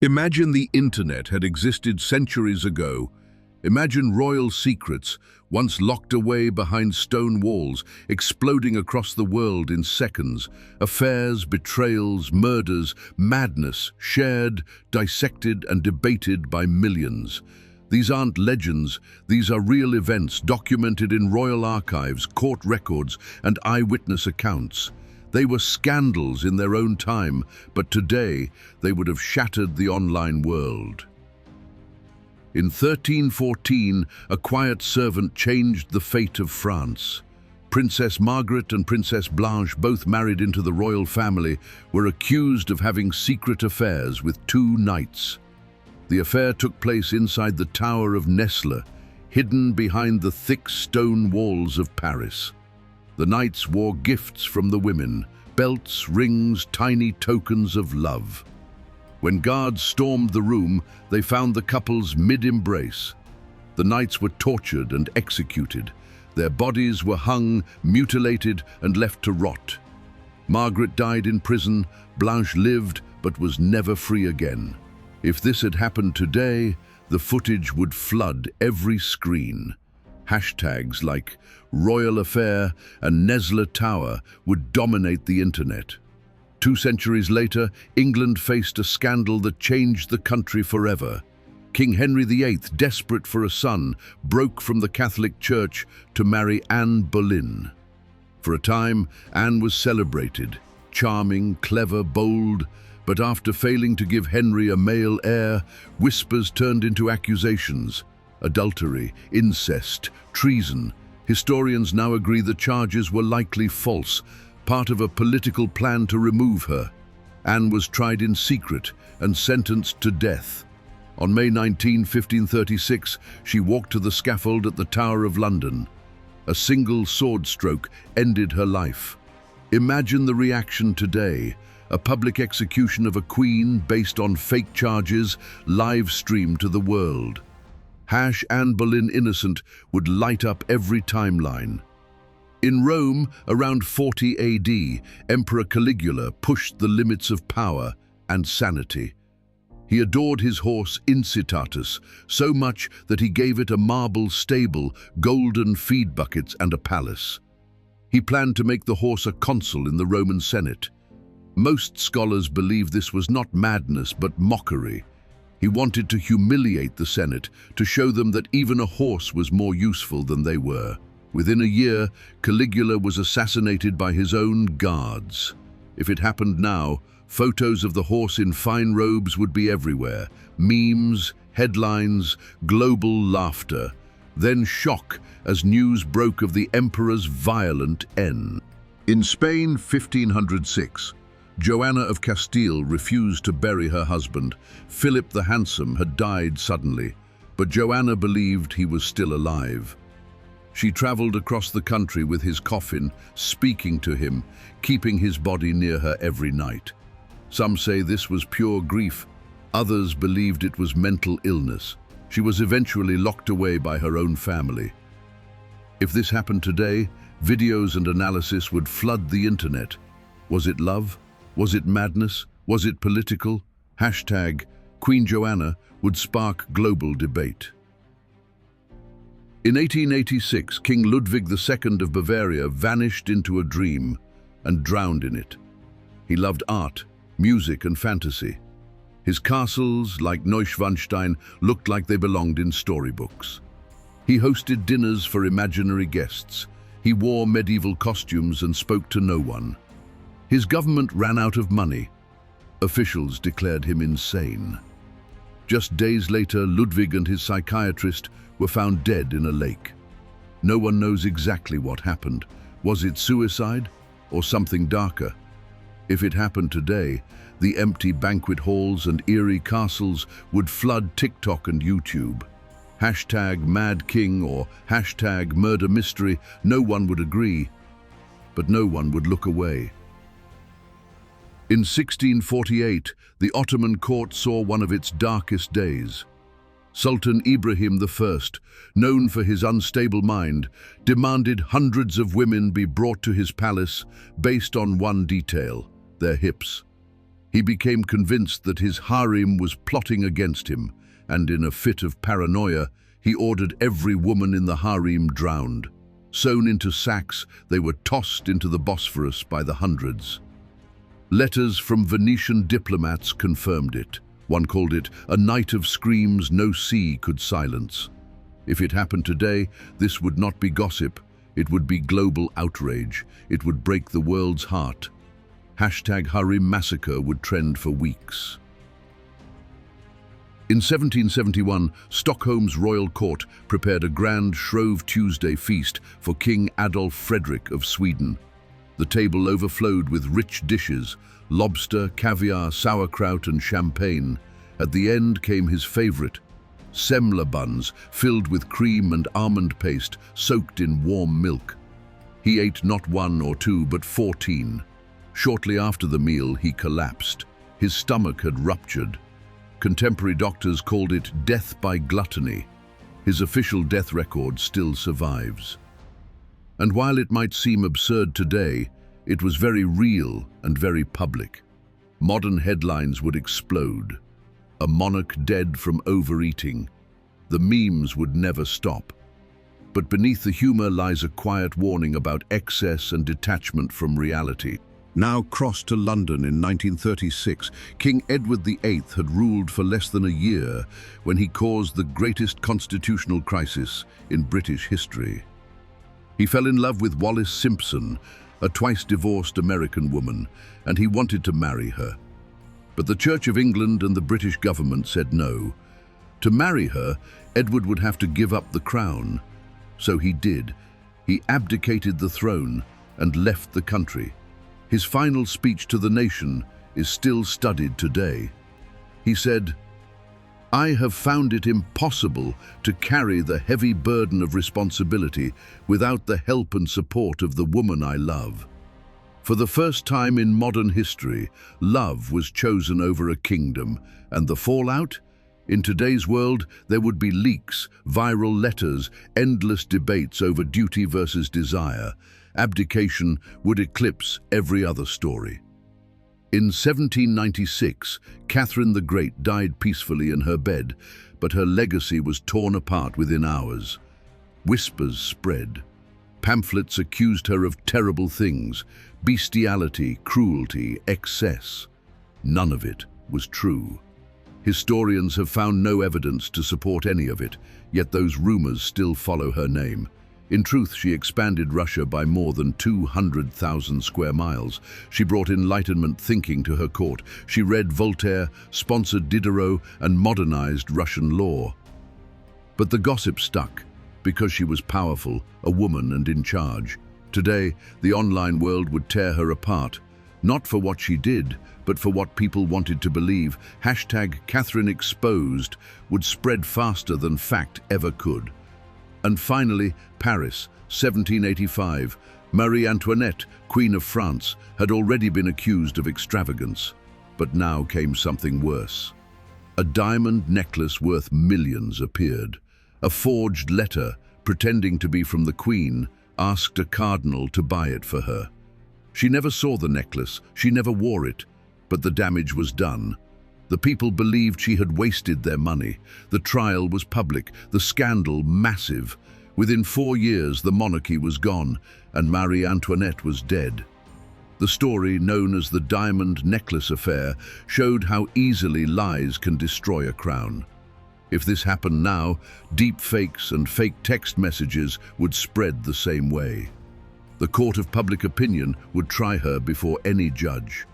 Imagine the internet had existed centuries ago. Imagine royal secrets, once locked away behind stone walls, exploding across the world in seconds. Affairs, betrayals, murders, madness, shared, dissected and debated by millions. These aren't legends, these are real events documented in royal archives, court records and eyewitness accounts. They were scandals in their own time, but today they would have shattered the online world. In 1314, a quiet servant changed the fate of France. Princess Margaret and Princess Blanche, both married into the royal family, were accused of having secret affairs with two knights. The affair took place inside the Tower of Nesle, hidden behind the thick stone walls of Paris. The knights wore gifts from the women, belts, rings, tiny tokens of love. When guards stormed the room, they found the couple's mid-embrace. The knights were tortured and executed. Their bodies were hung, mutilated, and left to rot. Margaret died in prison, Blanche lived, but was never free again. If this had happened today, the footage would flood every screen. Hashtags like Royal Affair and Nesle Tower would dominate the internet. 2 centuries later, England faced a scandal that changed the country forever. King Henry VIII, desperate for a son, broke from the Catholic Church to marry Anne Boleyn. For a time, Anne was celebrated, charming, clever, bold, but after failing to give Henry a male heir, whispers turned into accusations. Adultery, incest, treason. Historians now agree the charges were likely false, part of a political plan to remove her. Anne was tried in secret and sentenced to death. On May 19, 1536, she walked to the scaffold at the Tower of London. A single sword stroke ended her life. Imagine the reaction today. A public execution of a queen based on fake charges, live-streamed to the world. Anne Boleyn innocent would light up every timeline. In Rome, around 40 AD, Emperor Caligula pushed the limits of power and sanity. He adored his horse Incitatus so much that he gave it a marble stable, golden feed buckets and a palace. He planned to make the horse a consul in the Roman Senate. Most scholars believe this was not madness but mockery. He wanted to humiliate the Senate, to show them that even a horse was more useful than they were. Within a year, Caligula was assassinated by his own guards. If it happened now, photos of the horse in fine robes would be everywhere. Memes, headlines, global laughter. Then shock as news broke of the emperor's violent end. In Spain, 1506, Joanna of Castile refused to bury her husband. Philip the Handsome had died suddenly, but Joanna believed he was still alive. She traveled across the country with his coffin, speaking to him, keeping his body near her every night. Some say this was pure grief. Others believed it was mental illness. She was eventually locked away by her own family. If this happened today, videos and analysis would flood the internet. Was it love? Was it madness? Was it political? #Queen Joanna would spark global debate. In 1886, King Ludwig II of Bavaria vanished into a dream and drowned in it. He loved art, music and fantasy. His castles, like Neuschwanstein, looked like they belonged in storybooks. He hosted dinners for imaginary guests. He wore medieval costumes and spoke to no one. His government ran out of money. Officials declared him insane. Just days later, Ludwig and his psychiatrist were found dead in a lake. No one knows exactly what happened. Was it suicide or something darker? If it happened today, the empty banquet halls and eerie castles would flood TikTok and YouTube. #Mad King or #Murder Mystery, no one would agree, but no one would look away. In 1648, the Ottoman court saw one of its darkest days. Sultan Ibrahim I, known for his unstable mind, demanded hundreds of women be brought to his palace based on one detail: their hips. He became convinced that his harem was plotting against him, and in a fit of paranoia, he ordered every woman in the harem drowned. Sewn into sacks, they were tossed into the Bosphorus by the hundreds. Letters from Venetian diplomats confirmed it. One called it a night of screams no sea could silence. If it happened today, this would not be gossip. It would be global outrage. It would break the world's heart. #Harem Massacre would trend for weeks. In 1771, Stockholm's royal court prepared a grand Shrove Tuesday feast for King Adolf Fredrik of Sweden. The table overflowed with rich dishes, lobster, caviar, sauerkraut and champagne. At the end came his favorite, semla buns filled with cream and almond paste soaked in warm milk. He ate not one or two, but 14. Shortly after the meal, he collapsed. His stomach had ruptured. Contemporary doctors called it death by gluttony. His official death record still survives. And while it might seem absurd today, it was very real and very public. Modern headlines would explode. A monarch dead from overeating. The memes would never stop. But beneath the humor lies a quiet warning about excess and detachment from reality. Now crossed to London in 1936, King Edward VIII had ruled for less than a year when he caused the greatest constitutional crisis in British history. He fell in love with Wallis Simpson, a twice-divorced American woman, and he wanted to marry her. But the Church of England and the British government said no. To marry her, Edward would have to give up the crown. So he did. He abdicated the throne and left the country. His final speech to the nation is still studied today. He said, "I have found it impossible to carry the heavy burden of responsibility without the help and support of the woman I love." For the first time in modern history, love was chosen over a kingdom, and the fallout? In today's world, there would be leaks, viral letters, endless debates over duty versus desire. Abdication would eclipse every other story. In 1796, Catherine the Great died peacefully in her bed, but her legacy was torn apart within hours. Whispers spread. Pamphlets accused her of terrible things, bestiality, cruelty, excess. None of it was true. Historians have found no evidence to support any of it, yet those rumors still follow her name. In truth, she expanded Russia by more than 200,000 square miles. She brought Enlightenment thinking to her court. She read Voltaire, sponsored Diderot, and modernized Russian law. But the gossip stuck, because she was powerful, a woman and in charge. Today, the online world would tear her apart, not for what she did, but for what people wanted to believe. #Catherine Exposed would spread faster than fact ever could. And finally, Paris, 1785. Marie Antoinette, Queen of France, had already been accused of extravagance. But now came something worse. A diamond necklace worth millions appeared. A forged letter, pretending to be from the Queen, asked a cardinal to buy it for her. She never saw the necklace, she never wore it, but the damage was done. The people believed she had wasted their money. The trial was public, the scandal massive. Within 4 years, the monarchy was gone, and Marie Antoinette was dead. The story, known as the Diamond Necklace Affair, showed how easily lies can destroy a crown. If this happened now, deep fakes and fake text messages would spread the same way. The court of public opinion would try her before any judge.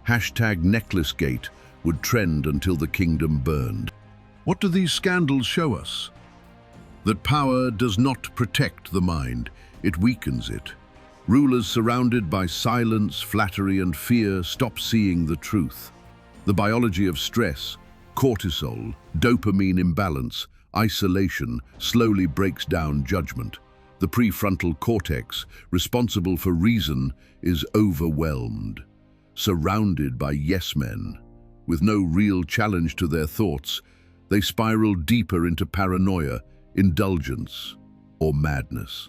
#Necklacegate would trend until the kingdom burned. What do these scandals show us? That power does not protect the mind, it weakens it. Rulers surrounded by silence, flattery, and fear stop seeing the truth. The biology of stress, cortisol, dopamine imbalance, isolation slowly breaks down judgment. The prefrontal cortex, responsible for reason, is overwhelmed. Surrounded by yes-men, with no real challenge to their thoughts, they spiral deeper into paranoia, indulgence, or madness.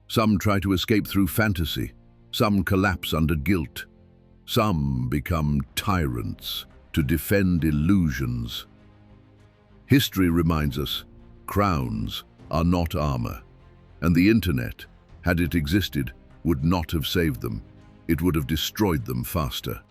Some try to escape through fantasy, some collapse under guilt. Some become tyrants to defend illusions. History reminds us, crowns are not armor, and the internet, had it existed, would not have saved them. It would have destroyed them faster.